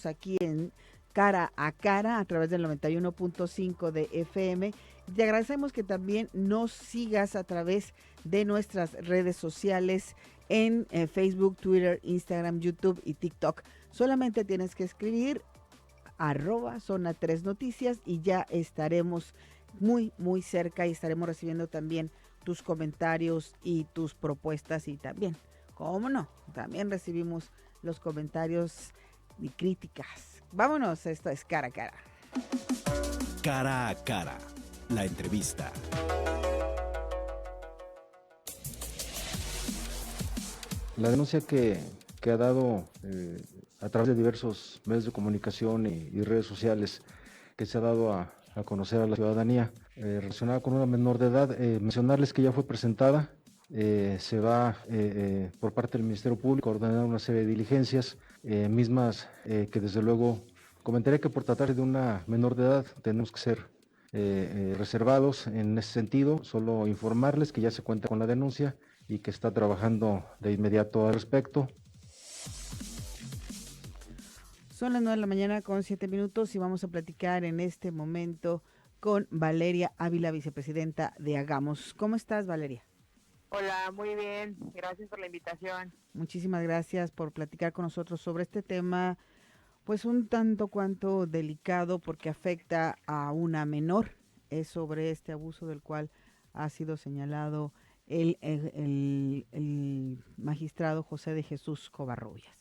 aquí en Cara a Cara a través del 91.5 de FM. Te agradecemos que también nos sigas a través de nuestras redes sociales en Facebook, Twitter, Instagram, YouTube y TikTok. Solamente tienes que escribir @Zona 3 Noticias y ya estaremos muy cerca y estaremos recibiendo también tus comentarios y tus propuestas y también, cómo no, también recibimos los comentarios y críticas. Vámonos, esto es Cara a Cara. Cara a Cara, la entrevista. La denuncia que ha dado a través de diversos medios de comunicación y redes sociales que se ha dado a conocer a la ciudadanía relacionada con una menor de edad, mencionarles que ya fue presentada, se va por parte del Ministerio Público a ordenar una serie de diligencias, mismas que desde luego comentaré que por tratarse de una menor de edad tenemos que ser reservados en ese sentido, solo informarles que ya se cuenta con la denuncia y que está trabajando de inmediato al respecto. Son las 9 de la mañana con 7 minutos y vamos a platicar en este momento con Valeria Ávila, vicepresidenta de Hagamos. ¿Cómo estás, Valeria? Hola, muy bien. Gracias por la invitación. Muchísimas gracias por platicar con nosotros sobre este tema, pues un tanto cuanto delicado porque afecta a una menor. Es sobre este abuso del cual ha sido señalado el magistrado José de Jesús Covarrubias.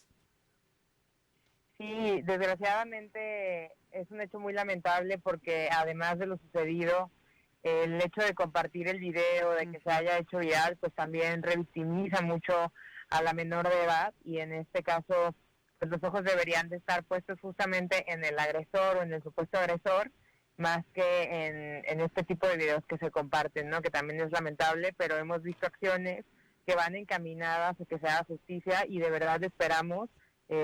Sí, desgraciadamente es un hecho muy lamentable porque además de lo sucedido, el hecho de compartir el video, de que se haya hecho viral, pues también revictimiza mucho a la menor de edad y en este caso, pues los ojos deberían de estar puestos justamente en el agresor o en el supuesto agresor, más que en este tipo de videos que se comparten, ¿no? Que también es lamentable, pero hemos visto acciones que van encaminadas a que se haga justicia y de verdad esperamos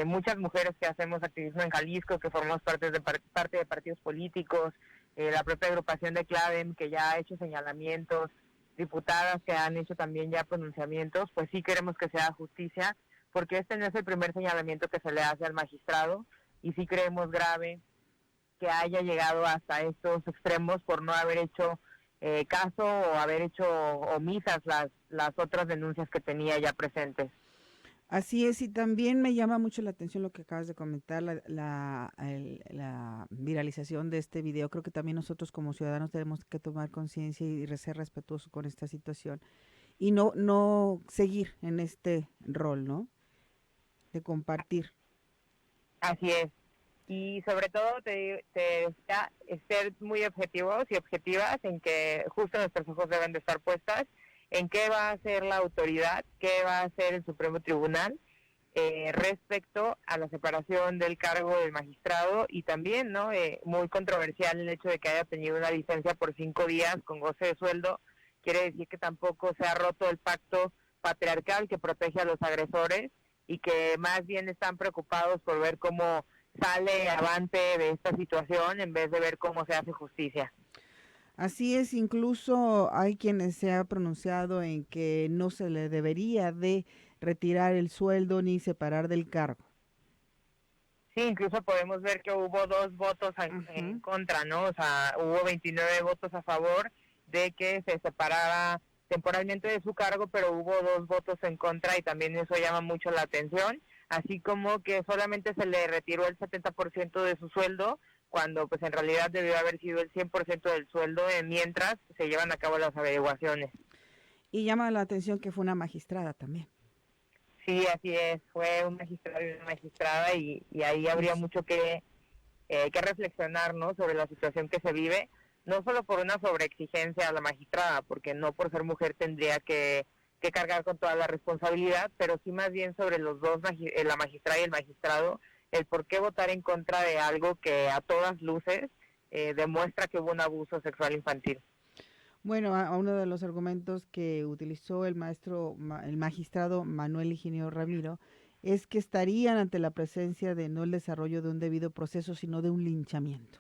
muchas mujeres que hacemos activismo en Jalisco, que formamos parte de partidos políticos, la propia agrupación de CLAVEM, que ya ha hecho señalamientos, diputadas que han hecho también ya pronunciamientos, pues sí queremos que se haga justicia, porque este no es el primer señalamiento que se le hace al magistrado, y sí creemos grave que haya llegado hasta estos extremos por no haber hecho caso o haber hecho omisas las otras denuncias que tenía ya presentes. Así es, y también me llama mucho la atención lo que acabas de comentar, la viralización de este video. Creo que también nosotros como ciudadanos tenemos que tomar conciencia y ser respetuosos con esta situación y no seguir en este rol, ¿no? De compartir. Así es. Y sobre todo te decía, ser muy objetivos y objetivas en que justo nuestros ojos deben de estar puestas en qué va a hacer la autoridad, qué va a hacer el Supremo Tribunal respecto a la separación del cargo del magistrado y también, ¿no? Muy controversial el hecho de que haya tenido una licencia por 5 días con goce de sueldo, quiere decir que tampoco se ha roto el pacto patriarcal que protege a los agresores y que más bien están preocupados por ver cómo sale avante de esta situación en vez de ver cómo se hace justicia. Así es, incluso hay quienes se ha pronunciado en que no se le debería de retirar el sueldo ni separar del cargo. Sí, incluso podemos ver que hubo 2 votos en contra, ¿no? O sea, hubo 29 votos a favor de que se separara temporalmente de su cargo, pero hubo 2 votos en contra y también eso llama mucho la atención, así como que solamente se le retiró el 70% de su sueldo, cuando pues en realidad debió haber sido el 100% del sueldo mientras se llevan a cabo las averiguaciones. Y llama la atención que fue una magistrada también. Sí, así es, fue un magistrado y una magistrada y ahí habría mucho que reflexionar, ¿no? Sobre la situación que se vive, no solo por una sobreexigencia a la magistrada, porque no por ser mujer tendría que cargar con toda la responsabilidad, pero sí más bien sobre los dos, la magistrada y el magistrado, el por qué votar en contra de algo que a todas luces demuestra que hubo un abuso sexual infantil. Bueno, a uno de los argumentos que utilizó el magistrado Manuel Higinio Ramiro, es que estarían ante la presencia de no el desarrollo de un debido proceso, sino de un linchamiento.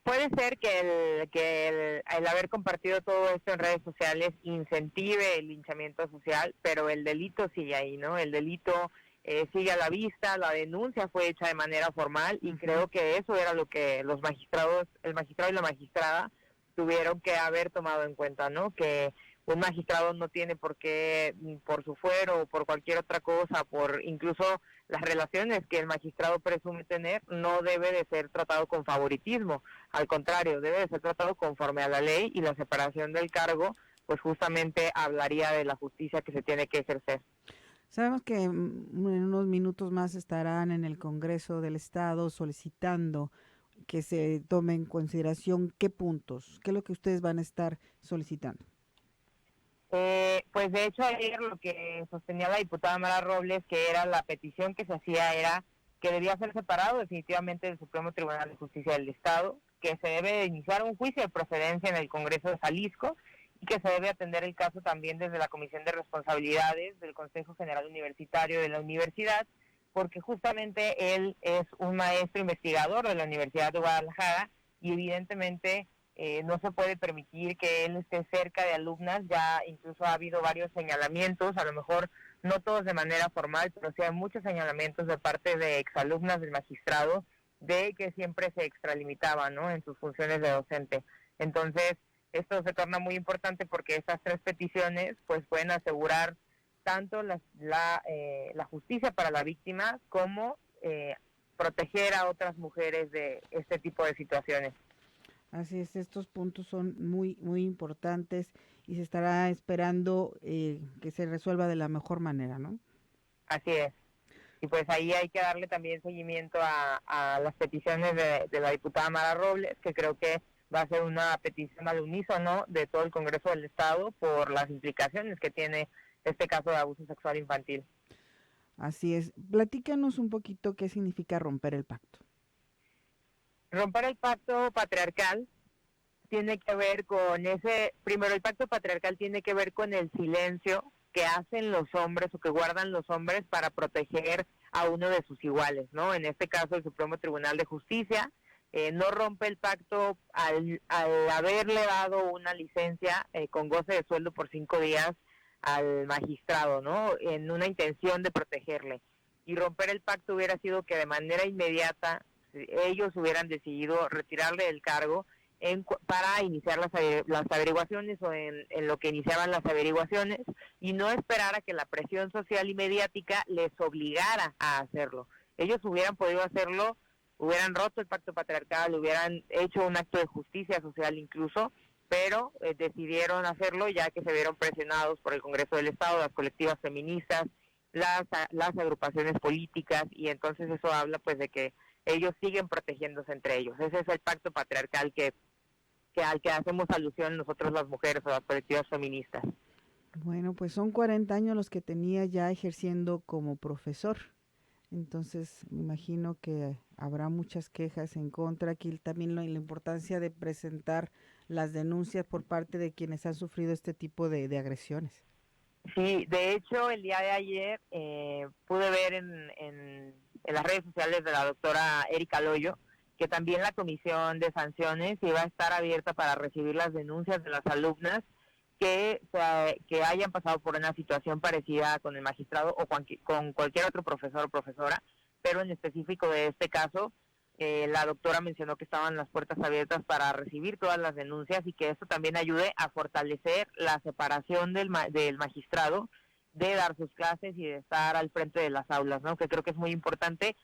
Puede ser que el haber compartido todo esto en redes sociales incentive el linchamiento social, pero el delito sigue ahí, ¿no? El delito sigue a la vista, la denuncia fue hecha de manera formal y creo que eso era lo que los magistrados, el magistrado y la magistrada tuvieron que haber tomado en cuenta, ¿no? Que un magistrado no tiene por qué, por su fuero o por cualquier otra cosa, por incluso las relaciones que el magistrado presume tener, no debe de ser tratado con favoritismo, al contrario, debe de ser tratado conforme a la ley, y la separación del cargo pues justamente hablaría de la justicia que se tiene que ejercer. Sabemos que en unos minutos más estarán en el Congreso del Estado solicitando que se tome en consideración qué puntos, qué es lo que ustedes van a estar solicitando. Pues de hecho ayer lo que sostenía la diputada Mara Robles, que era la petición que se hacía, era que debía ser separado definitivamente del Supremo Tribunal de Justicia del Estado, que se debe de iniciar un juicio de procedencia en el Congreso de Jalisco y que se debe atender el caso también desde la Comisión de Responsabilidades del Consejo General Universitario de la universidad, porque justamente él es un maestro investigador de la Universidad de Guadalajara y evidentemente no se puede permitir que él esté cerca de alumnas. Ya incluso ha habido varios señalamientos, a lo mejor no todos de manera formal, pero sí hay muchos señalamientos de parte de exalumnas del magistrado de que siempre se extralimitaba, ¿no?, en sus funciones de docente. Entonces, esto se torna muy importante porque estas tres peticiones pues pueden asegurar tanto la justicia para la víctima como proteger a otras mujeres de este tipo de situaciones. Así es, estos puntos son muy, muy importantes y se estará esperando que se resuelva de la mejor manera, ¿no? Así es. Y pues ahí hay que darle también seguimiento a las peticiones de la diputada Mara Robles, que creo que va a ser una petición al unísono de todo el Congreso del Estado por las implicaciones que tiene este caso de abuso sexual infantil. Así es. Platícanos un poquito qué significa romper el pacto. Romper el pacto patriarcal tiene que ver con primero el pacto patriarcal tiene que ver con el silencio que hacen los hombres o que guardan los hombres para proteger a uno de sus iguales, ¿no? En este caso el Supremo Tribunal de Justicia no rompe el pacto al haberle dado una licencia con goce de sueldo por 5 días al magistrado, ¿no?, en una intención de protegerle. Y romper el pacto hubiera sido que de manera inmediata ellos hubieran decidido retirarle del cargo para iniciar las averiguaciones o en lo que iniciaban las averiguaciones, y no esperar a que la presión social y mediática les obligara a hacerlo. Ellos hubieran podido hacerlo, hubieran roto el pacto patriarcal, hubieran hecho un acto de justicia social incluso, pero decidieron hacerlo ya que se vieron presionados por el Congreso del Estado, las colectivas feministas, las agrupaciones políticas, y entonces eso habla pues de que ellos siguen protegiéndose entre ellos. Ese es el pacto patriarcal al que hacemos alusión nosotros las mujeres o las colectivas feministas. Bueno, pues son 40 años los que tenía ya ejerciendo como profesor. Entonces, me imagino que habrá muchas quejas en contra. Aquí también la importancia de presentar las denuncias por parte de quienes han sufrido este tipo de agresiones. Sí, de hecho, el día de ayer pude ver en las redes sociales de la doctora Erika Loyo que también la Comisión de Sanciones iba a estar abierta para recibir las denuncias de las alumnas que hayan pasado por una situación parecida con el magistrado o con cualquier otro profesor o profesora, pero en específico de este caso, la doctora mencionó que estaban las puertas abiertas para recibir todas las denuncias y que esto también ayude a fortalecer la separación del magistrado de dar sus clases y de estar al frente de las aulas, ¿no?, que creo que es muy importante.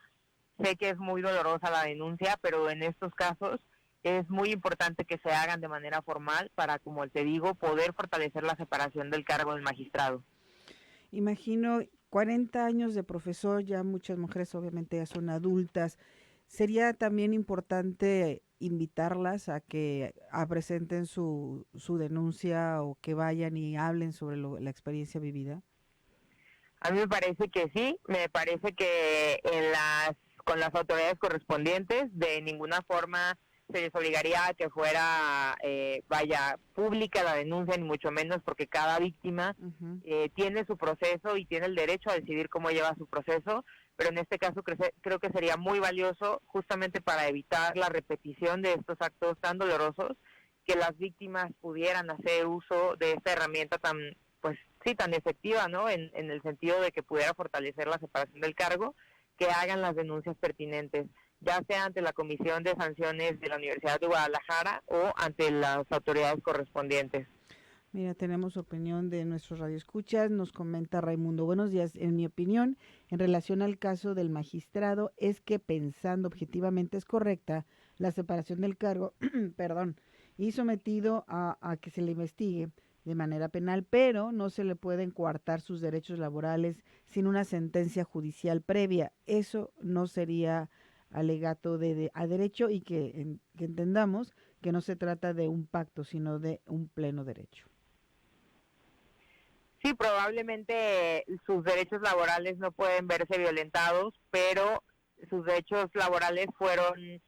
Sé que es muy dolorosa la denuncia, pero en estos casos es muy importante que se hagan de manera formal para, como te digo, poder fortalecer la separación del cargo del magistrado. Imagino 40 años de profesor, ya muchas mujeres obviamente ya son adultas. Sería también importante invitarlas a que presenten su denuncia o que vayan y hablen sobre la experiencia vivida. A mí me parece que sí, me parece que con las autoridades correspondientes de ninguna forma se les obligaría a que fuera pública la denuncia, ni mucho menos, porque cada víctima tiene su proceso y tiene el derecho a decidir cómo lleva su proceso, pero en este caso creo que sería muy valioso justamente para evitar la repetición de estos actos tan dolorosos, que las víctimas pudieran hacer uso de esta herramienta tan sí, tan efectiva, ¿no? En el sentido de que pudiera fortalecer la separación del cargo, que hagan las denuncias pertinentes, ya sea ante la Comisión de Sanciones de la Universidad de Guadalajara o ante las autoridades correspondientes. Mira, tenemos opinión de nuestros radioescuchas, nos comenta Raimundo. Buenos días, en mi opinión, en relación al caso del magistrado, es que pensando objetivamente es correcta la separación del cargo, perdón, y sometido a que se le investigue de manera penal, pero no se le pueden coartar sus derechos laborales sin una sentencia judicial previa. Eso no sería alegato a derecho y que entendamos que no se trata de un pacto, sino de un pleno derecho. Sí, probablemente sus derechos laborales no pueden verse violentados, pero sus derechos laborales fueron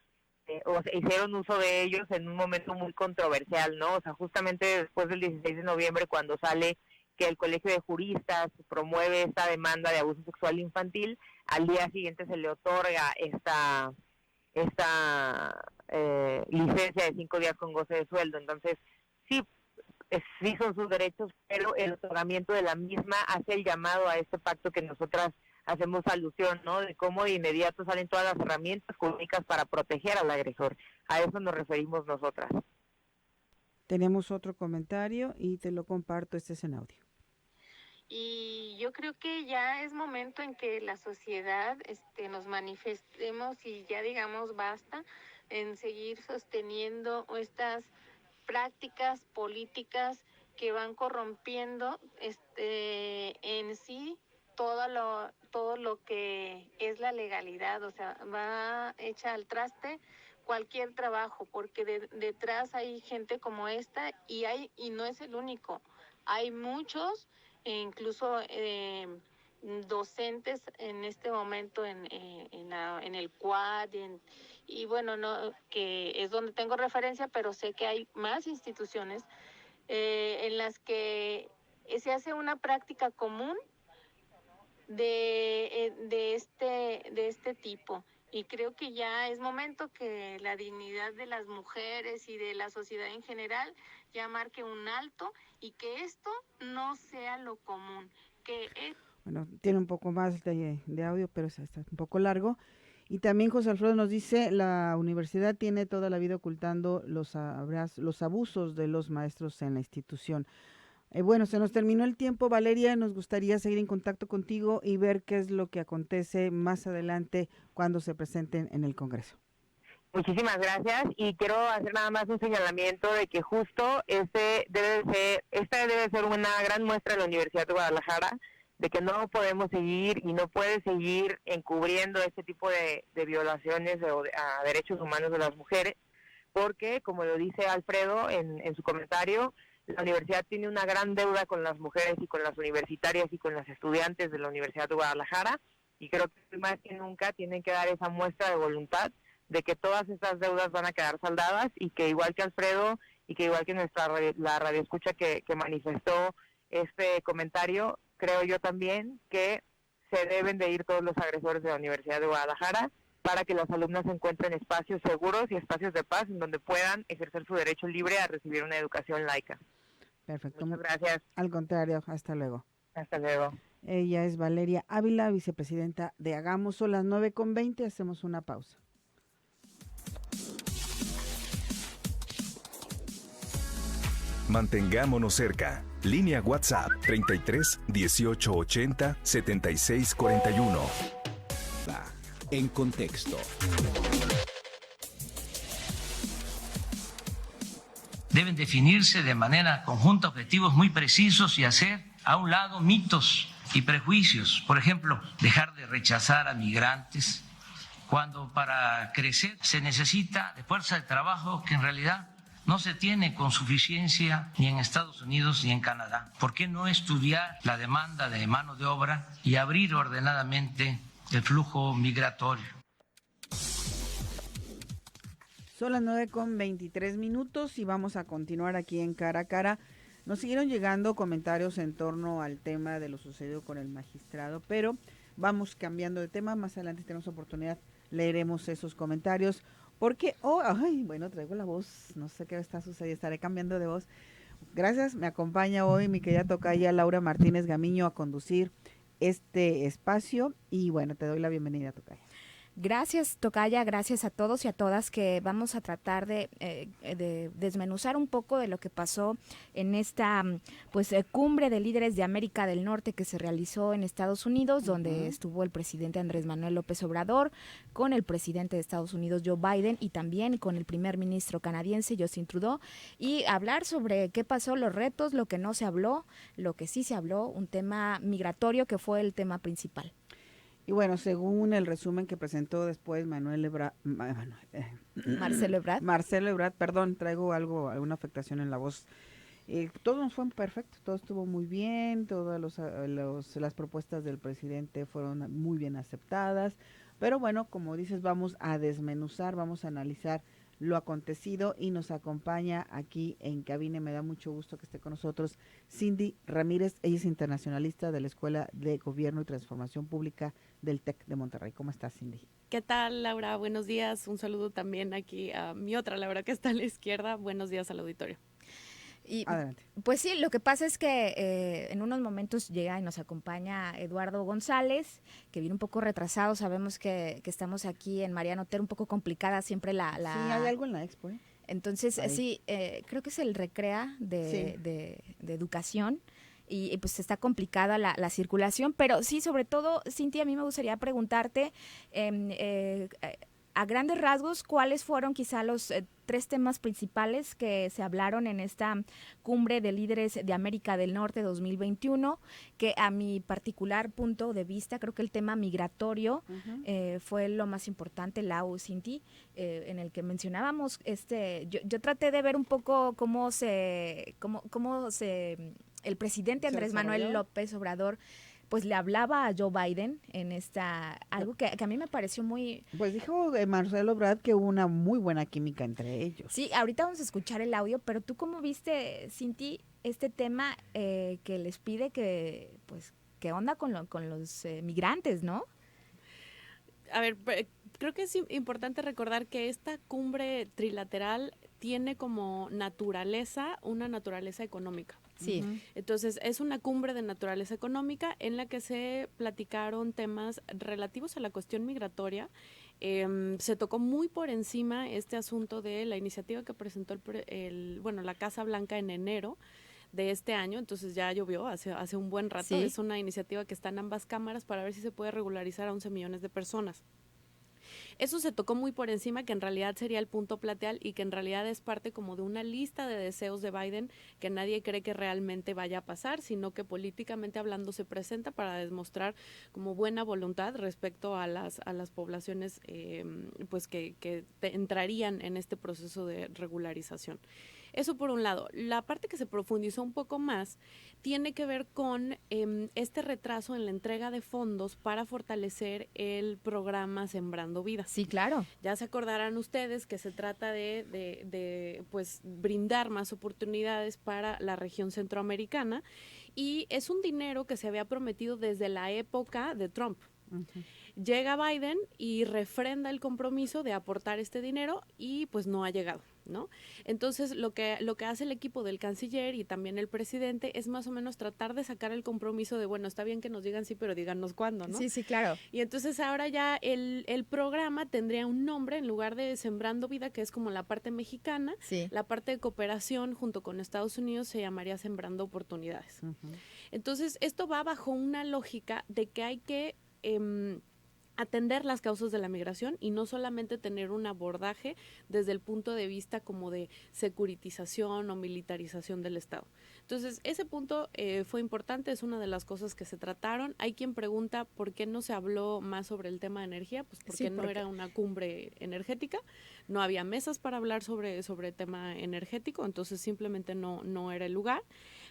o se hicieron uso de ellos en un momento muy controversial, ¿no? O sea, justamente después del 16 de noviembre, cuando sale que el Colegio de Juristas promueve esta demanda de abuso sexual infantil, al día siguiente se le otorga esta licencia de 5 días con goce de sueldo. Entonces, sí, sí son sus derechos, pero el otorgamiento de la misma hace el llamado a este pacto que nosotras hacemos alusión, ¿no? De cómo de inmediato salen todas las herramientas jurídicas para proteger al agresor. A eso nos referimos nosotras. Tenemos otro comentario y te lo comparto, este es en audio. Y yo creo que ya es momento en que la sociedad nos manifestemos y ya digamos basta en seguir sosteniendo estas prácticas políticas que van corrompiendo en sí todo lo que es la legalidad, o sea, va hecha al traste cualquier trabajo, porque detrás hay gente como esta y no es el único, hay muchos, incluso docentes en este momento en el CUAD y bueno, no, que es donde tengo referencia, pero sé que hay más instituciones en las que se hace una práctica común de este tipo. Y creo que ya es momento que la dignidad de las mujeres y de la sociedad en general ya marque un alto y que esto no sea lo común. Bueno, tiene un poco más de audio, pero está un poco largo. Y también José Alfredo nos dice, la universidad tiene toda la vida ocultando los abusos de los maestros en la institución. Bueno, se nos terminó el tiempo, Valeria, nos gustaría seguir en contacto contigo y ver qué es lo que acontece más adelante cuando se presenten en el Congreso. Muchísimas gracias y quiero hacer nada más un señalamiento de que justo esta debe ser una gran muestra de la Universidad de Guadalajara de que no podemos seguir y no puede seguir encubriendo este tipo de violaciones a derechos humanos de las mujeres, porque como lo dice Alfredo en su comentario, la universidad tiene una gran deuda con las mujeres y con las universitarias y con las estudiantes de la Universidad de Guadalajara, y creo que más que nunca tienen que dar esa muestra de voluntad de que todas estas deudas van a quedar saldadas y que igual que Alfredo y que igual que la radioescucha que manifestó este comentario, creo yo también que se deben de ir todos los agresores de la Universidad de Guadalajara para que las alumnas encuentren espacios seguros y espacios de paz en donde puedan ejercer su derecho libre a recibir una educación laica. Perfecto. Muchas gracias. Al contrario, hasta luego. Hasta luego. Ella es Valeria Ávila, vicepresidenta de Hagamos. Son las 9:20, hacemos una pausa. Mantengámonos cerca. Línea WhatsApp 33 18 80 76 41. En contexto. Deben definirse de manera conjunta objetivos muy precisos y hacer a un lado mitos y prejuicios. Por ejemplo, dejar de rechazar a migrantes cuando para crecer se necesita de fuerza de trabajo que en realidad no se tiene con suficiencia ni en Estados Unidos ni en Canadá. ¿Por qué no estudiar la demanda de mano de obra y abrir ordenadamente el flujo migratorio? Son las 9:23 y vamos a continuar aquí en Cara a Cara. Nos siguieron llegando comentarios en torno al tema de lo sucedido con el magistrado, pero vamos cambiando de tema. Más adelante tenemos oportunidad, leeremos esos comentarios. Porque, bueno, traigo la voz, no sé qué está sucediendo, estaré cambiando de voz. Gracias, me acompaña hoy mi querida tocaya Laura Martínez Gamiño a conducir este espacio y bueno, te doy la bienvenida, tocaya. Gracias, tocaya, gracias a todos y a todas que vamos a tratar de desmenuzar un poco de lo que pasó en esta cumbre de líderes de América del Norte que se realizó en Estados Unidos, donde estuvo el presidente Andrés Manuel López Obrador, con el presidente de Estados Unidos Joe Biden y también con el primer ministro canadiense Justin Trudeau, y hablar sobre qué pasó, los retos, lo que no se habló, lo que sí se habló, un tema migratorio que fue el tema principal. Y bueno, según el resumen que presentó después Marcelo Ebrard, perdón, traigo alguna afectación en la voz. Todo nos fue perfecto, todo estuvo muy bien, todas las propuestas del presidente fueron muy bien aceptadas, pero bueno, como dices, vamos a desmenuzar, vamos a analizar lo acontecido y nos acompaña aquí en cabina. Me da mucho gusto que esté con nosotros Cindy Ramírez. Ella es internacionalista de la Escuela de Gobierno y Transformación Pública del TEC de Monterrey. ¿Cómo estás, Cindy? ¿Qué tal, Laura? Buenos días. Un saludo también aquí a mi otra Laura que está a la izquierda. Buenos días al auditorio. Y, adelante. Pues sí, lo que pasa es que en unos momentos llega y nos acompaña Eduardo González, que viene un poco retrasado. Sabemos que estamos aquí en Mariano Otero, un poco complicada siempre la... Sí, hay algo en la expo, ¿eh? Entonces, sí, creo que es el Recrea de educación. Y pues está complicada la circulación, pero sí, sobre todo, Cintia, a mí me gustaría preguntarte a grandes rasgos, ¿cuáles fueron quizá los 3 temas principales que se hablaron en esta cumbre de líderes de América del Norte 2021? Que a mi particular punto de vista, creo que el tema migratorio fue lo más importante, Lau, Cinti, en el que mencionábamos, yo traté de ver un poco cómo el presidente Andrés Manuel López Obrador pues le hablaba a Joe Biden en algo que a mí me pareció muy... Pues dijo Marcelo Ebrard que hubo una muy buena química entre ellos. Sí, ahorita vamos a escuchar el audio, pero ¿tú cómo viste, Cinti, este tema que les pide que, pues, qué onda con los migrantes, ¿no? A ver, creo que es importante recordar que esta cumbre trilateral tiene como naturaleza una naturaleza económica. Sí. Entonces, es una cumbre de naturaleza económica en la que se platicaron temas relativos a la cuestión migratoria. Se tocó muy por encima este asunto de la iniciativa que presentó la Casa Blanca en enero de este año, entonces ya llovió hace un buen rato. Sí. Es una iniciativa que está en ambas cámaras para ver si se puede regularizar a 11 millones de personas. Eso se tocó muy por encima, que en realidad sería el punto plateal y que en realidad es parte como de una lista de deseos de Biden que nadie cree que realmente vaya a pasar, sino que políticamente hablando se presenta para demostrar como buena voluntad respecto a las poblaciones pues que entrarían en este proceso de regularización. Eso por un lado. La parte que se profundizó un poco más tiene que ver con este retraso en la entrega de fondos para fortalecer el programa Sembrando Vida. Sí, claro. Ya se acordarán ustedes que se trata de pues brindar más oportunidades para la región centroamericana y es un dinero que se había prometido desde la época de Trump. Uh-huh. Llega Biden y refrenda el compromiso de aportar este dinero y pues no ha llegado, ¿no? Entonces lo que hace el equipo del canciller y también el presidente es más o menos tratar de sacar el compromiso de, bueno, está bien que nos digan sí, pero díganos cuándo, ¿no? Sí, sí, claro. Y entonces ahora ya el programa tendría un nombre en lugar de Sembrando Vida, que es como la parte mexicana, sí. La parte de cooperación junto con Estados Unidos se llamaría Sembrando Oportunidades. Uh-huh. Entonces esto va bajo una lógica de que hay que atender las causas de la migración y no solamente tener un abordaje desde el punto de vista como de securitización o militarización del Estado. Entonces, ese punto fue importante, es una de las cosas que se trataron. Hay quien pregunta por qué no se habló más sobre el tema de energía, pues porque no era una cumbre energética, no había mesas para hablar sobre tema energético, entonces simplemente no era el lugar.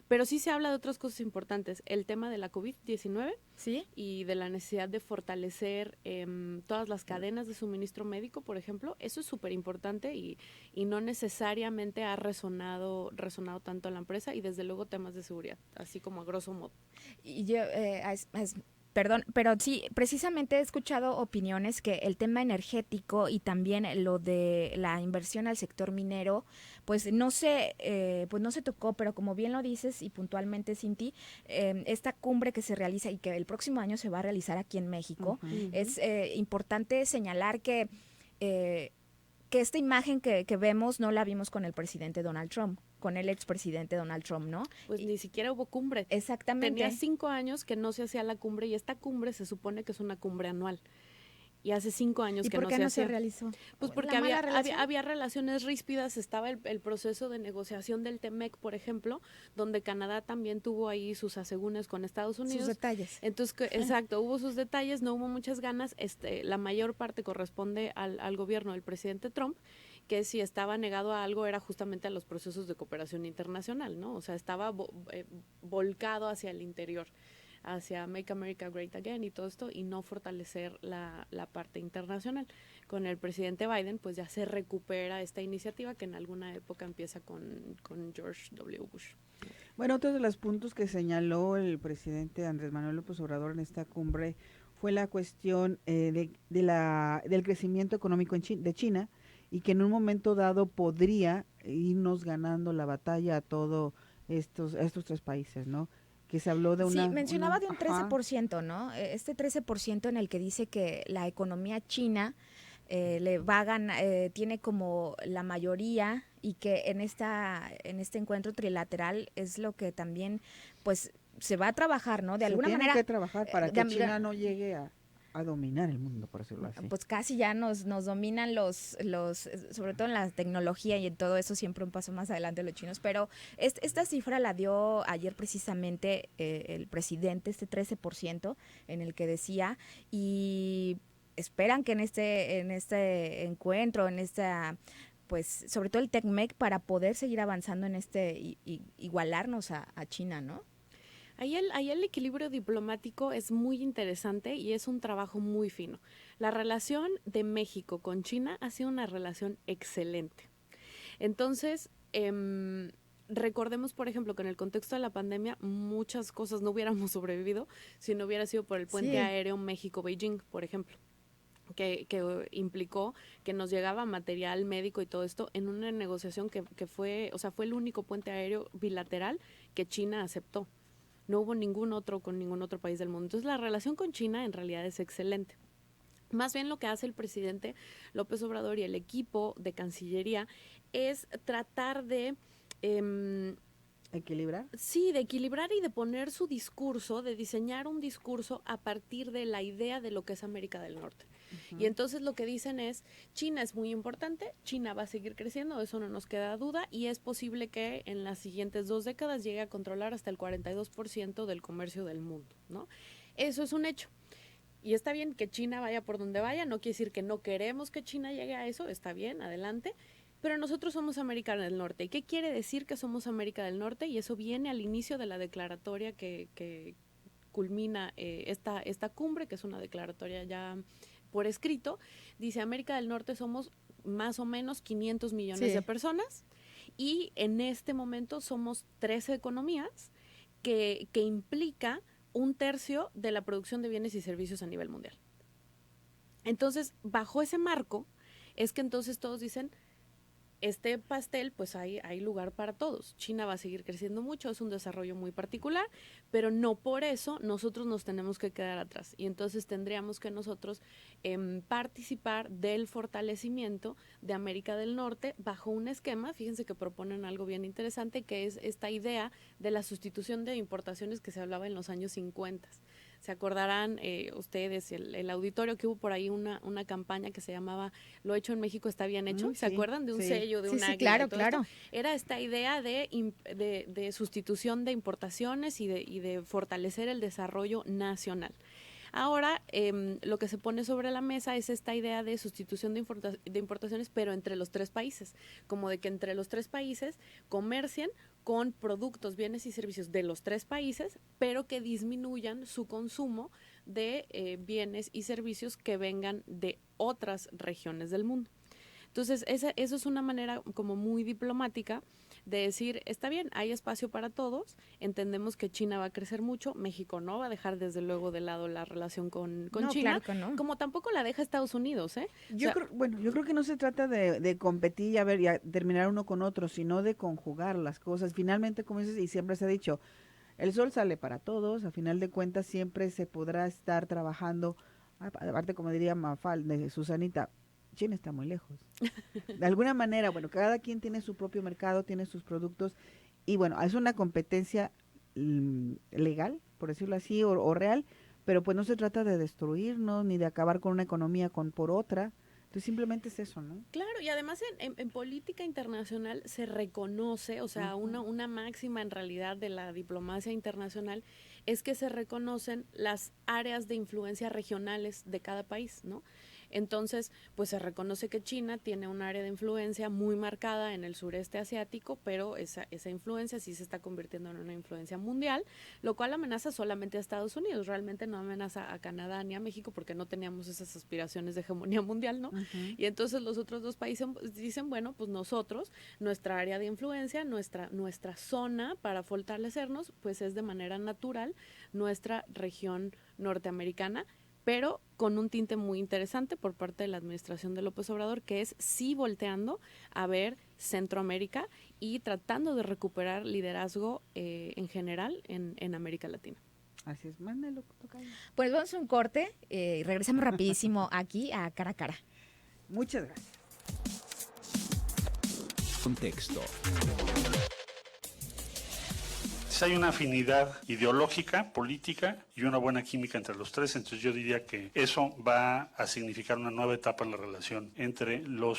Pero sí se habla de otras cosas importantes, el tema de la COVID-19 ¿sí? Y de la necesidad de fortalecer todas las cadenas de suministro médico, por ejemplo. Eso es súper importante y no necesariamente ha resonado tanto en la empresa y desde luego temas de seguridad, así como a grosso modo. Y yo, Perdón, pero sí, precisamente he escuchado opiniones que el tema energético y también lo de la inversión al sector minero, pues no se tocó, pero como bien lo dices y puntualmente, Cinti, esta cumbre que se realiza y que el próximo año se va a realizar aquí en México, es importante señalar que esta imagen que vemos no la vimos con el presidente Donald Trump, con el expresidente Donald Trump, ¿no? Pues ni siquiera hubo cumbre. Exactamente. Tenía 5 años que no se hacía la cumbre y esta cumbre se supone que es una cumbre anual. Y hace 5 años que no se hacía. ¿Y por qué no se realizó? Pues porque había relaciones ríspidas, estaba el proceso de negociación del TEMEC, por ejemplo, donde Canadá también tuvo ahí sus asegúnes con Estados Unidos. Sus detalles. Entonces, exacto, hubo sus detalles, no hubo muchas ganas. La mayor parte corresponde al gobierno del presidente Trump, que si estaba negado a algo era justamente a los procesos de cooperación internacional, ¿no? O sea, estaba volcado hacia el interior, hacia Make America Great Again y todo esto, y no fortalecer la parte internacional. Con el presidente Biden, pues ya se recupera esta iniciativa que en alguna época empieza con George W. Bush. Bueno, otro de los puntos que señaló el presidente Andrés Manuel López Obrador en esta cumbre fue la cuestión del crecimiento económico de China, y que en un momento dado podría irnos ganando la batalla a todos estos 3 países, ¿no? Que se habló de una... Sí, mencionaba de un 13%, ¿no? Este 13% en el que dice que la economía china le va a ganar, tiene como la mayoría, y que en este encuentro trilateral es lo que también, pues, se va a trabajar, ¿no? De alguna manera... Se tiene que trabajar para que China no llegue a dominar el mundo, por decirlo así. Pues casi ya nos dominan los, sobre todo en la tecnología y en todo eso, siempre un paso más adelante los chinos, pero esta cifra la dio ayer precisamente el presidente, este 13% en el que decía, y esperan que en este encuentro, en esta, pues sobre todo el TECMEC, para poder seguir avanzando en igualarnos a China, ¿no? Ahí el equilibrio diplomático es muy interesante y es un trabajo muy fino. La relación de México con China ha sido una relación excelente. Entonces, recordemos, por ejemplo, que en el contexto de la pandemia muchas cosas no hubiéramos sobrevivido si no hubiera sido por el puente aéreo México-Beijing, por ejemplo, que implicó que nos llegaba material médico y todo esto en una negociación que fue el único puente aéreo bilateral que China aceptó. No hubo ningún otro con ningún otro país del mundo. Entonces, la relación con China en realidad es excelente. Más bien lo que hace el presidente López Obrador y el equipo de Cancillería es tratar de... ¿Equilibrar? Sí, de equilibrar y de poner su discurso, de diseñar un discurso a partir de la idea de lo que es América del Norte. Y entonces lo que dicen es, China es muy importante, China va a seguir creciendo, eso no nos queda duda, y es posible que en las siguientes 2 décadas llegue a controlar hasta el 42% del comercio del mundo, ¿no? Eso es un hecho. Y está bien que China vaya por donde vaya, no quiere decir que no queremos que China llegue a eso, está bien, adelante, pero nosotros somos América del Norte. ¿Y qué quiere decir que somos América del Norte? Y eso viene al inicio de la declaratoria que culmina esta cumbre, que es una declaratoria ya por escrito. Dice, América del Norte somos más o menos 500 millones de personas, y en este momento somos 13 economías que implica 1/3 de la producción de bienes y servicios a nivel mundial. Entonces, bajo ese marco, es que entonces todos dicen, este pastel, pues hay lugar para todos. China va a seguir creciendo mucho, es un desarrollo muy particular, pero no por eso nosotros nos tenemos que quedar atrás. Y entonces tendríamos que nosotros participar del fortalecimiento de América del Norte bajo un esquema, fíjense que proponen algo bien interesante, que es esta idea de la sustitución de importaciones que se hablaba en los años 50. Se acordarán ustedes, el auditorio, que hubo por ahí una campaña que se llamaba Lo hecho en México está bien hecho. ¿Se acuerdan? De un sello, de un águila. Claro. Era esta idea de sustitución de importaciones y de fortalecer el desarrollo nacional. Ahora, lo que se pone sobre la mesa es esta idea de sustitución de importaciones, pero entre los 3 países, como de que entre los 3 países comercien con productos, bienes y servicios de los 3 países, pero que disminuyan su consumo de bienes y servicios que vengan de otras regiones del mundo. Entonces, eso es una manera como muy diplomática de decir, está bien, hay espacio para todos, entendemos que China va a crecer mucho, México no va a dejar desde luego de lado la relación con No, China, claro que no. como tampoco la deja Estados Unidos, ¿eh? Yo creo que no se trata de competir y a ver, y a terminar uno con otro, sino de conjugar las cosas. Finalmente, como dices, y siempre se ha dicho, el sol sale para todos, a final de cuentas siempre se podrá estar trabajando, aparte como diría Mafalda, Susanita, China está muy lejos. De alguna manera, bueno, cada quien tiene su propio mercado, tiene sus productos, y bueno, es una competencia legal, por decirlo así, o real, pero pues no se trata de destruirnos, ni de acabar con una economía por otra. Entonces simplemente es eso, ¿no? Claro, y además en política internacional se reconoce, o sea, una máxima en realidad de la diplomacia internacional es que se reconocen las áreas de influencia regionales de cada país, ¿no? Entonces, pues se reconoce que China tiene un área de influencia muy marcada en el sureste asiático, pero esa influencia sí se está convirtiendo en una influencia mundial, lo cual amenaza solamente a Estados Unidos, realmente no amenaza a Canadá ni a México porque no teníamos esas aspiraciones de hegemonía mundial, ¿no? Y entonces los otros dos países dicen, bueno, pues nosotros, nuestra área de influencia, nuestra zona para fortalecernos, pues es de manera natural nuestra región norteamericana, pero con un tinte muy interesante por parte de la administración de López Obrador, que es sí volteando a ver Centroamérica y tratando de recuperar liderazgo en general en América Latina. Así es, mándalo, tocayo. Pues vamos a un corte y regresamos rapidísimo aquí a Cara a Cara. Muchas gracias. Contexto. Hay una afinidad ideológica, política y una buena química entre los tres, entonces yo diría que eso va a significar una nueva etapa en la relación entre los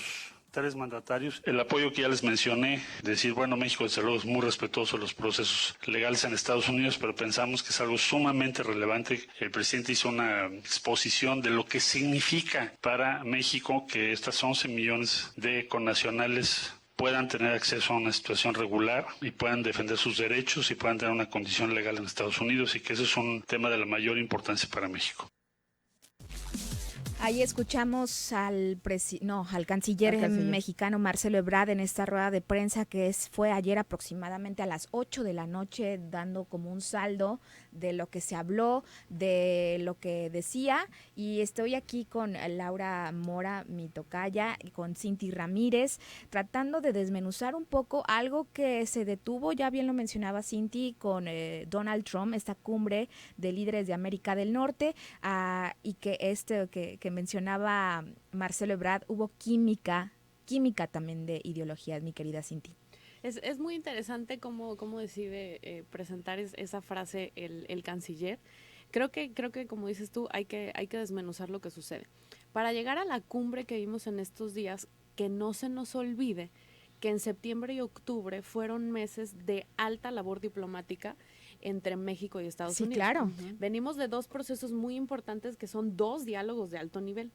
tres mandatarios. El apoyo que ya les mencioné, decir, bueno, México desde luego es muy respetuoso de los procesos legales en Estados Unidos, pero pensamos que es algo sumamente relevante. El presidente hizo una exposición de lo que significa para México que estas 11 millones de connacionales puedan tener acceso a una situación regular y puedan defender sus derechos y puedan tener una condición legal en Estados Unidos, y que ese es un tema de la mayor importancia para México. Ahí escuchamos al canciller mexicano Marcelo Ebrard en esta rueda de prensa que fue ayer aproximadamente a las 8 de la noche, dando como un saldo de lo que se habló, de lo que decía. Y estoy aquí con Laura Mora, mi tocaya, y con Cinti Ramírez, tratando de desmenuzar un poco algo que se detuvo, ya bien lo mencionaba Cinti, con Donald Trump, esta cumbre de líderes de América del Norte, y que mencionaba Marcelo Ebrard, hubo química también de ideologías, mi querida Cinti. Es muy interesante cómo decide presentar esa frase el canciller. Creo que como dices tú, hay que desmenuzar lo que sucede. Para llegar a la cumbre que vimos en estos días, que no se nos olvide que en septiembre y octubre fueron meses de alta labor diplomática entre México y Estados Unidos. Sí, claro. Venimos de dos procesos muy importantes que son dos diálogos de alto nivel.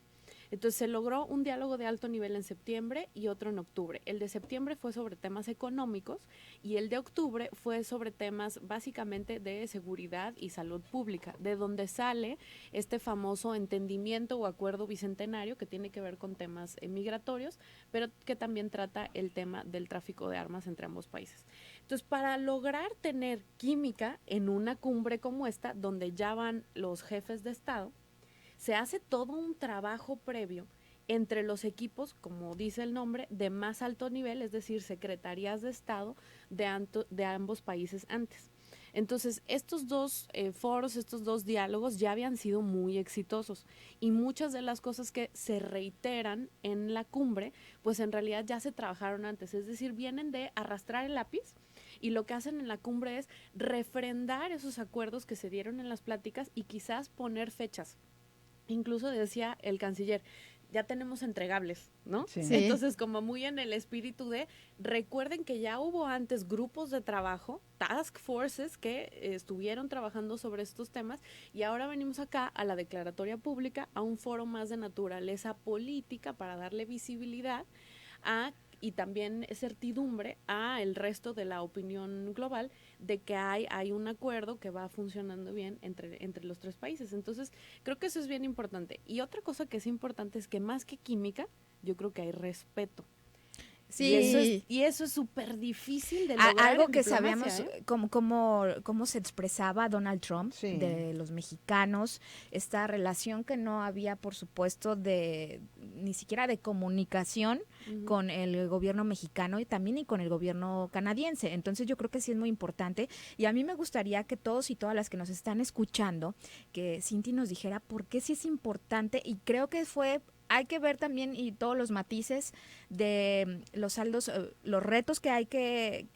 Entonces se logró un diálogo de alto nivel en septiembre y otro en octubre. El de septiembre fue sobre temas económicos y el de octubre fue sobre temas básicamente de seguridad y salud pública, de donde sale este famoso entendimiento o acuerdo bicentenario que tiene que ver con temas migratorios, pero que también trata el tema del tráfico de armas entre ambos países. Entonces, para lograr tener química en una cumbre como esta, donde ya van los jefes de Estado, se hace todo un trabajo previo entre los equipos, como dice el nombre, de más alto nivel, es decir, secretarías de Estado de ambos países antes. Entonces, estos dos foros, estos dos diálogos ya habían sido muy exitosos y muchas de las cosas que se reiteran en la cumbre, pues en realidad ya se trabajaron antes, es decir, vienen de arrastrar el lápiz y lo que hacen en la cumbre es refrendar esos acuerdos que se dieron en las pláticas y quizás poner fechas. Incluso decía el canciller, ya tenemos entregables, ¿no? Sí. Entonces, como muy en el espíritu de, recuerden que ya hubo antes grupos de trabajo, task forces, que estuvieron trabajando sobre estos temas, y ahora venimos acá a la declaratoria pública, a un foro más de naturaleza política para darle visibilidad y también certidumbre a el resto de la opinión global de que hay un acuerdo que va funcionando bien entre los tres países. Entonces, creo que eso es bien importante. Y otra cosa que es importante es que más que química, yo creo que hay respeto. Sí. Y eso es súper difícil de lograr. Algo en que diplomacia, sabíamos, cómo se expresaba Donald Trump de los mexicanos, esta relación que no había, por supuesto, ni siquiera de comunicación con el gobierno mexicano y también con el gobierno canadiense. Entonces yo creo que sí es muy importante y a mí me gustaría que todos y todas las que nos están escuchando, que Cinti nos dijera por qué sí es importante, y creo que hay que ver también y todos los matices de los saldos, los retos que hay que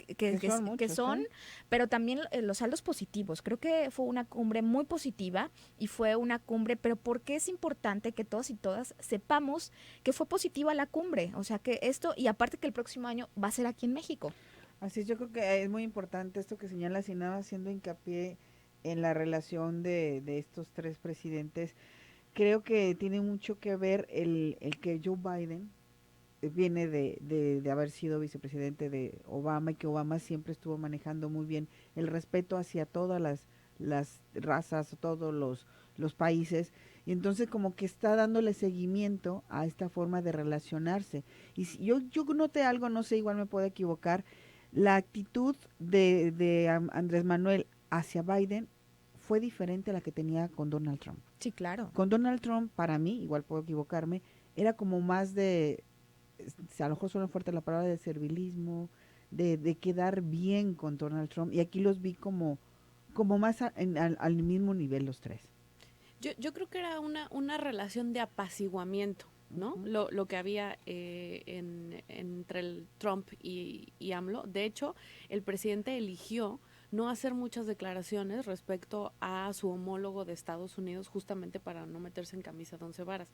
son, pero también los saldos positivos. Creo que fue una cumbre muy positiva y fue una cumbre, pero ¿por qué es importante que todos y todas sepamos que fue positiva la cumbre? O sea, que esto, y aparte que el próximo año va a ser aquí en México. Así es, yo creo que es muy importante esto que señala Sinaba, haciendo hincapié en la relación de estos tres presidentes. Creo que tiene mucho que ver el que Joe Biden viene de haber sido vicepresidente de Obama, y que Obama siempre estuvo manejando muy bien el respeto hacia todas las razas, todos los países, y entonces como que está dándole seguimiento a esta forma de relacionarse. Y si yo noté algo, no sé, igual me puedo equivocar, la actitud de Andrés Manuel hacia Biden fue diferente a la que tenía con Donald Trump. Sí, claro. Con Donald Trump, para mí, igual puedo equivocarme, era como más a lo mejor suena fuerte la palabra, de servilismo, de quedar bien con Donald Trump, y aquí los vi como más al mismo nivel los tres. Yo creo que era una relación de apaciguamiento, ¿no? Lo que había entre el Trump y AMLO. De hecho, el presidente eligió no hacer muchas declaraciones respecto a su homólogo de Estados Unidos, justamente para no meterse en camisa de 11 varas.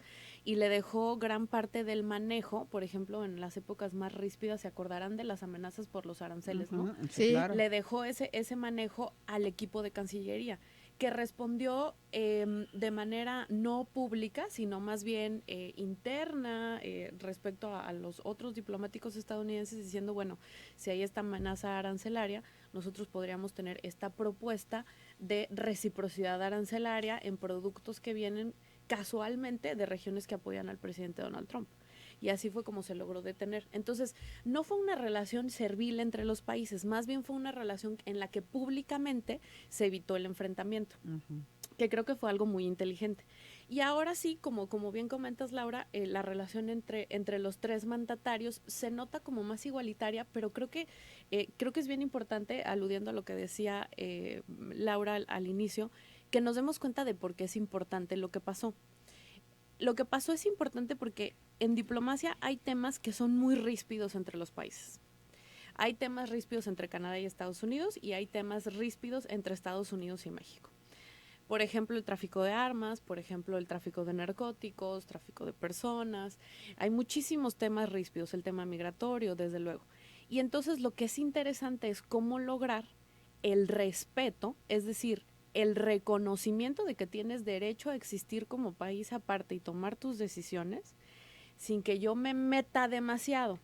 Y le dejó gran parte del manejo, por ejemplo, en las épocas más ríspidas, se acordarán de las amenazas por los aranceles, ¿no? Sí, claro. Le dejó ese manejo al equipo de Cancillería, que respondió de manera no pública, sino más bien interna respecto a los otros diplomáticos estadounidenses, diciendo, bueno, si hay esta amenaza arancelaria, nosotros podríamos tener esta propuesta de reciprocidad arancelaria en productos que vienen casualmente de regiones que apoyan al presidente Donald Trump. Y así fue como se logró detener. Entonces, no fue una relación servil entre los países, más bien fue una relación en la que públicamente se evitó el enfrentamiento, que creo que fue algo muy inteligente. Y ahora sí, como bien comentas, Laura, la relación entre los tres mandatarios se nota como más igualitaria, pero creo que es bien importante, aludiendo a lo que decía Laura al inicio, que nos demos cuenta de por qué es importante lo que pasó. Lo que pasó es importante porque en diplomacia hay temas que son muy ríspidos entre los países. Hay temas ríspidos entre Canadá y Estados Unidos y hay temas ríspidos entre Estados Unidos y México. Por ejemplo, el tráfico de armas, por ejemplo, el tráfico de narcóticos, tráfico de personas. Hay muchísimos temas ríspidos, el tema migratorio, desde luego. Y entonces lo que es interesante es cómo lograr el respeto, es decir, el reconocimiento de que tienes derecho a existir como país aparte y tomar tus decisiones sin que yo me meta demasiado.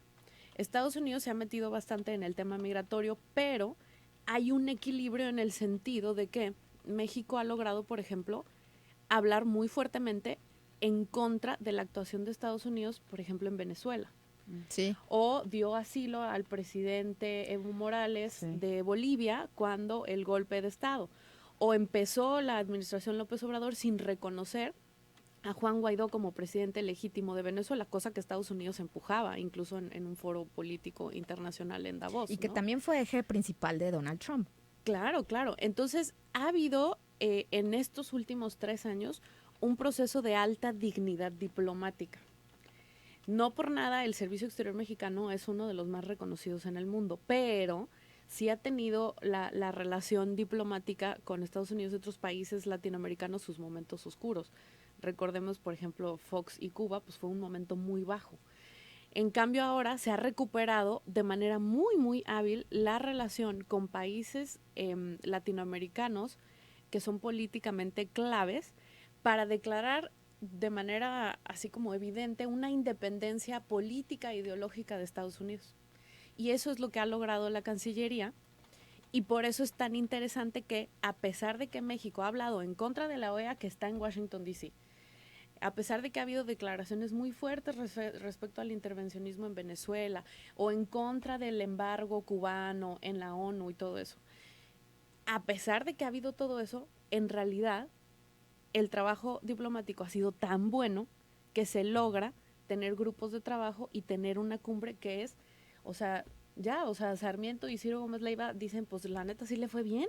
Estados Unidos se ha metido bastante en el tema migratorio, pero hay un equilibrio en el sentido de que México ha logrado, por ejemplo, hablar muy fuertemente en contra de la actuación de Estados Unidos, por ejemplo, en Venezuela. Sí. O dio asilo al presidente Evo Morales de Bolivia cuando el golpe de Estado. O empezó la administración López Obrador sin reconocer a Juan Guaidó como presidente legítimo de Venezuela, cosa que Estados Unidos empujaba, incluso en un foro político internacional en Davos. Y que ¿no? también fue eje principal de Donald Trump. Claro. Entonces, ha habido en estos últimos 3 años un proceso de alta dignidad diplomática. No por nada el Servicio Exterior Mexicano es uno de los más reconocidos en el mundo, pero sí ha tenido la relación diplomática con Estados Unidos y otros países latinoamericanos sus momentos oscuros. Recordemos, por ejemplo, Fox y Cuba, pues fue un momento muy bajo. En cambio, ahora se ha recuperado de manera muy, muy hábil la relación con países latinoamericanos que son políticamente claves para declarar de manera así como evidente una independencia política e ideológica de Estados Unidos. Y eso es lo que ha logrado la Cancillería, y por eso es tan interesante que, a pesar de que México ha hablado en contra de la OEA, que está en Washington, D.C., a pesar de que ha habido declaraciones muy fuertes respecto al intervencionismo en Venezuela o en contra del embargo cubano en la ONU y todo eso, a pesar de que ha habido todo eso, en realidad el trabajo diplomático ha sido tan bueno que se logra tener grupos de trabajo y tener una cumbre que es, o sea, Sarmiento y Ciro Gómez Leiva dicen, pues la neta sí le fue bien.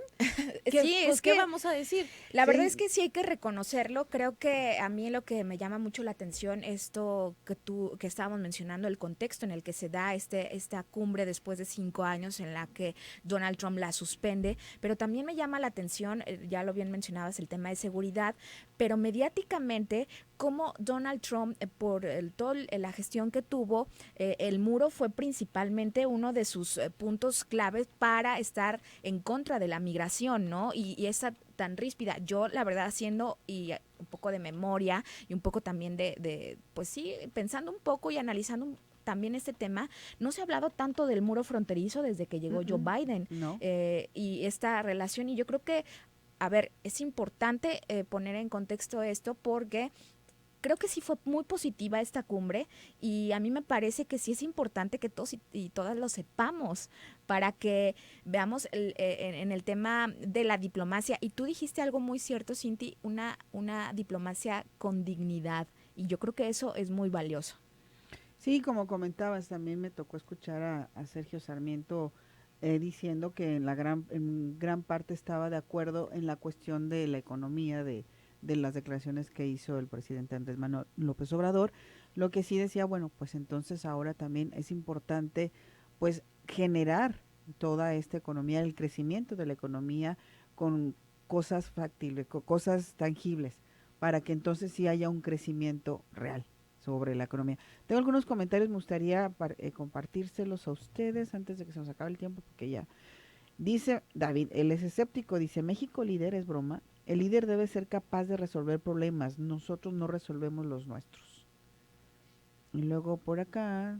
Sí, es ¿qué que vamos a decir? La verdad es que sí hay que reconocerlo. Creo que a mí lo que me llama mucho la atención, esto que estábamos mencionando, el contexto en el que se da esta cumbre después de 5 años en la que Donald Trump la suspende, pero también me llama la atención, ya lo bien mencionabas, el tema de seguridad, pero mediáticamente, como Donald Trump, por toda la gestión que tuvo, el muro fue principalmente uno de sus puntos claves para estar en contra de la migración, ¿no? Y esa tan ríspida. Yo, la verdad, haciendo y un poco de memoria y un poco también pues sí, pensando un poco y analizando también este tema, no se ha hablado tanto del muro fronterizo desde que llegó Joe Biden, no. Y esta relación, y yo creo que, a ver, es importante poner en contexto esto porque creo que sí fue muy positiva esta cumbre y a mí me parece que sí es importante que todos y todas lo sepamos para que veamos en el tema de la diplomacia. Y tú dijiste algo muy cierto, Cinti, una diplomacia con dignidad, y yo creo que eso es muy valioso. Sí, como comentabas, también me tocó escuchar a Sergio Sarmiento diciendo que en gran parte estaba de acuerdo en la cuestión de la economía, de las declaraciones que hizo el presidente Andrés Manuel López Obrador. Lo que sí decía, bueno, pues entonces ahora también es importante pues generar toda esta economía, el crecimiento de la economía con cosas factibles, con cosas tangibles, para que entonces sí haya un crecimiento real sobre la economía. Tengo algunos comentarios, me gustaría compartírselos a ustedes antes de que se nos acabe el tiempo, porque ya dice David, él es escéptico, dice, México líder es broma, el líder debe ser capaz de resolver problemas, nosotros no resolvemos los nuestros. Y luego por acá,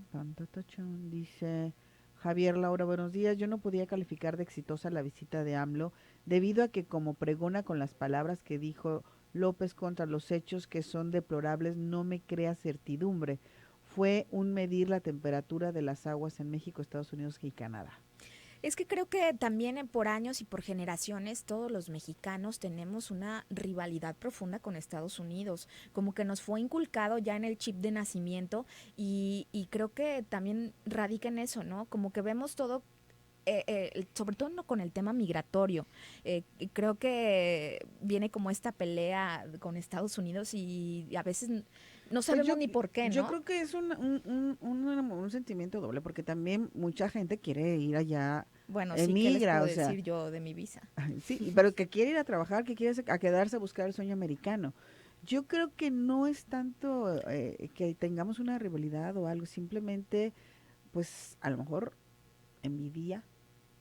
dice Javier Laura, buenos días, yo no podía calificar de exitosa la visita de AMLO debido a que como pregona con las palabras que dijo López contra los hechos que son deplorables, no me crea certidumbre. Fue un medir la temperatura de las aguas en México, Estados Unidos y Canadá. Es que creo que también por años y por generaciones todos los mexicanos tenemos una rivalidad profunda con Estados Unidos, como que nos fue inculcado ya en el chip de nacimiento y creo que también radica en eso, ¿no? Como que vemos todo sobre todo no con el tema migratorio. Creo que viene como esta pelea con Estados Unidos y a veces no sabemos ni por qué, ¿no? Yo creo que es un sentimiento doble, porque también mucha gente quiere ir allá, bueno, sí, emigra, ¿qué les puedo decir yo de mi visa? Sí, pero que quiere ir a trabajar, que quiere a quedarse a buscar el sueño americano. Yo creo que no es tanto que tengamos una rivalidad o algo, simplemente, pues, a lo mejor envidia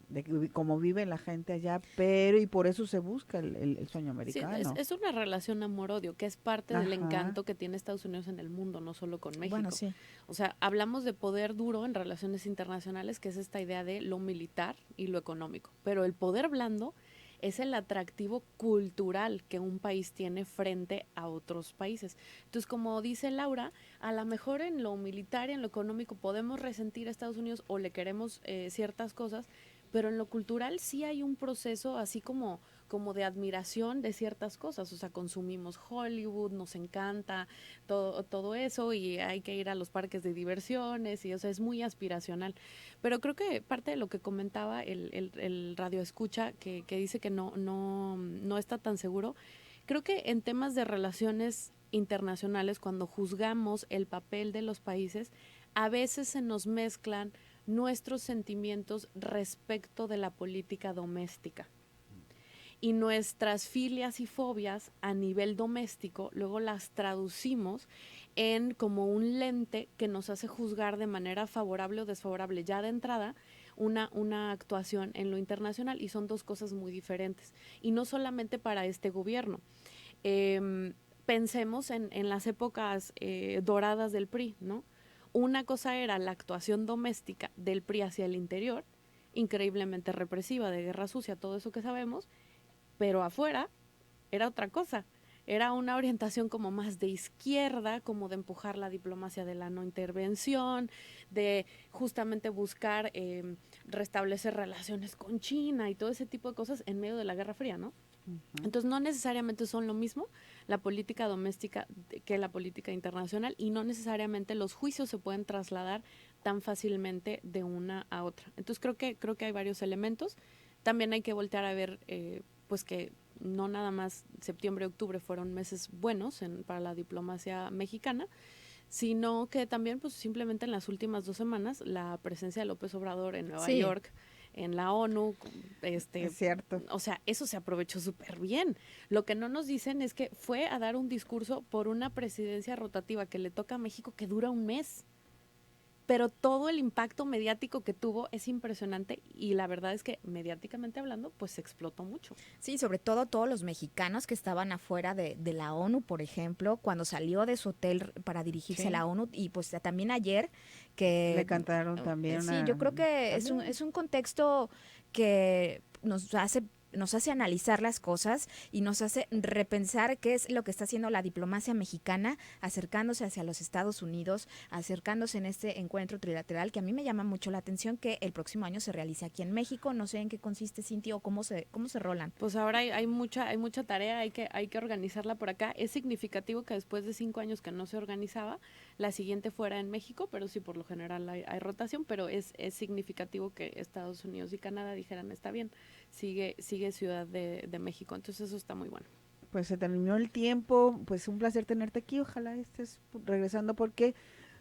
de cómo vive la gente allá, pero y por eso se busca el sueño americano. Sí, es una relación amor-odio, que es parte del encanto que tiene Estados Unidos en el mundo, no solo con México. Bueno, sí. O sea, hablamos de poder duro en relaciones internacionales, que es esta idea de lo militar y lo económico, pero el poder blando es el atractivo cultural que un país tiene frente a otros países. Entonces, como dice Laura, a lo mejor en lo militar y en lo económico podemos resentir a Estados Unidos o le queremos ciertas cosas, pero en lo cultural sí hay un proceso así como de admiración de ciertas cosas. O sea, consumimos Hollywood, nos encanta todo eso y hay que ir a los parques de diversiones y, o sea, es muy aspiracional. Pero creo que parte de lo que comentaba el radio escucha, que dice que no está tan seguro, creo que en temas de relaciones internacionales, cuando juzgamos el papel de los países, a veces se nos mezclan nuestros sentimientos respecto de la política doméstica. Y nuestras filias y fobias a nivel doméstico luego las traducimos en como un lente que nos hace juzgar de manera favorable o desfavorable ya de entrada una actuación en lo internacional, y son dos cosas muy diferentes. Y no solamente para este gobierno. Pensemos en las épocas doradas del PRI, ¿no? Una cosa era la actuación doméstica del PRI hacia el interior, increíblemente represiva, de guerra sucia, todo eso que sabemos, pero afuera era otra cosa. Era una orientación como más de izquierda, como de empujar la diplomacia de la no intervención, de justamente buscar restablecer relaciones con China y todo ese tipo de cosas en medio de la Guerra Fría, ¿no? Entonces no necesariamente son lo mismo la política doméstica que la política internacional, y no necesariamente los juicios se pueden trasladar tan fácilmente de una a otra. Entonces creo que hay varios elementos. También hay que voltear a ver pues que no nada más septiembre y octubre fueron meses buenos para la diplomacia mexicana, sino que también pues simplemente en las últimas 2 semanas la presencia de López Obrador en Nueva York, en la ONU, es cierto. O sea, eso se aprovechó súper bien. Lo que no nos dicen es que fue a dar un discurso por una presidencia rotativa que le toca a México que dura un mes. Pero todo el impacto mediático que tuvo es impresionante, y la verdad es que mediáticamente hablando, pues se explotó mucho. Sí, sobre todo todos los mexicanos que estaban afuera de la ONU, por ejemplo, cuando salió de su hotel para dirigirse a la ONU, y pues también ayer que... Le cantaron también. Sí, yo creo que es un contexto que nos hace analizar las cosas y nos hace repensar qué es lo que está haciendo la diplomacia mexicana, acercándose hacia los Estados Unidos, acercándose en este encuentro trilateral, que a mí me llama mucho la atención que el próximo año se realice aquí en México. No sé en qué consiste, Cinti, o cómo se rolan. Pues ahora hay mucha tarea, hay que organizarla por acá. Es significativo que después de 5 años que no se organizaba, la siguiente fuera en México, pero sí, por lo general hay rotación, pero es significativo que Estados Unidos y Canadá dijeran, está bien, sigue Ciudad de México. Entonces eso está muy bueno. Pues se terminó el tiempo, pues un placer tenerte aquí, ojalá estés regresando porque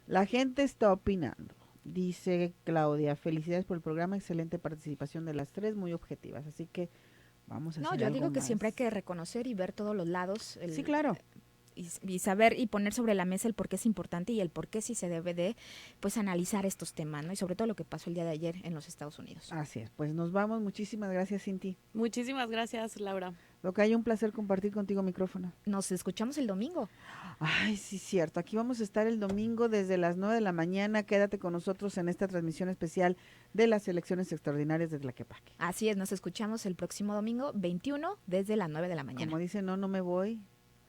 la gente está opinando. Dice Claudia, felicidades por el programa, excelente participación de las 3, muy objetivas, así que vamos a hacer yo digo que más. siempre hay que reconocer y ver todos los lados. Sí, claro. Y saber y poner sobre la mesa el por qué es importante y el por qué sí se debe de pues analizar estos temas, ¿no? Y sobre todo lo que pasó el día de ayer en los Estados Unidos. Así es, pues nos vamos. Muchísimas gracias, Cinti. Muchísimas gracias, Laura. Locaya, un placer compartir contigo micrófono. Nos escuchamos el domingo. Ay, sí, cierto. Aquí vamos a estar el domingo desde las 9 de la mañana. Quédate con nosotros en esta transmisión especial de las elecciones extraordinarias de Tlaquepaque. Así es, nos escuchamos el próximo domingo 21 desde las 9 de la mañana. Como dice, no me voy.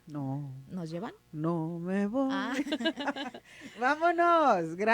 No. ¿Nos llevan? No me voy. Ah. Vámonos. Gracias.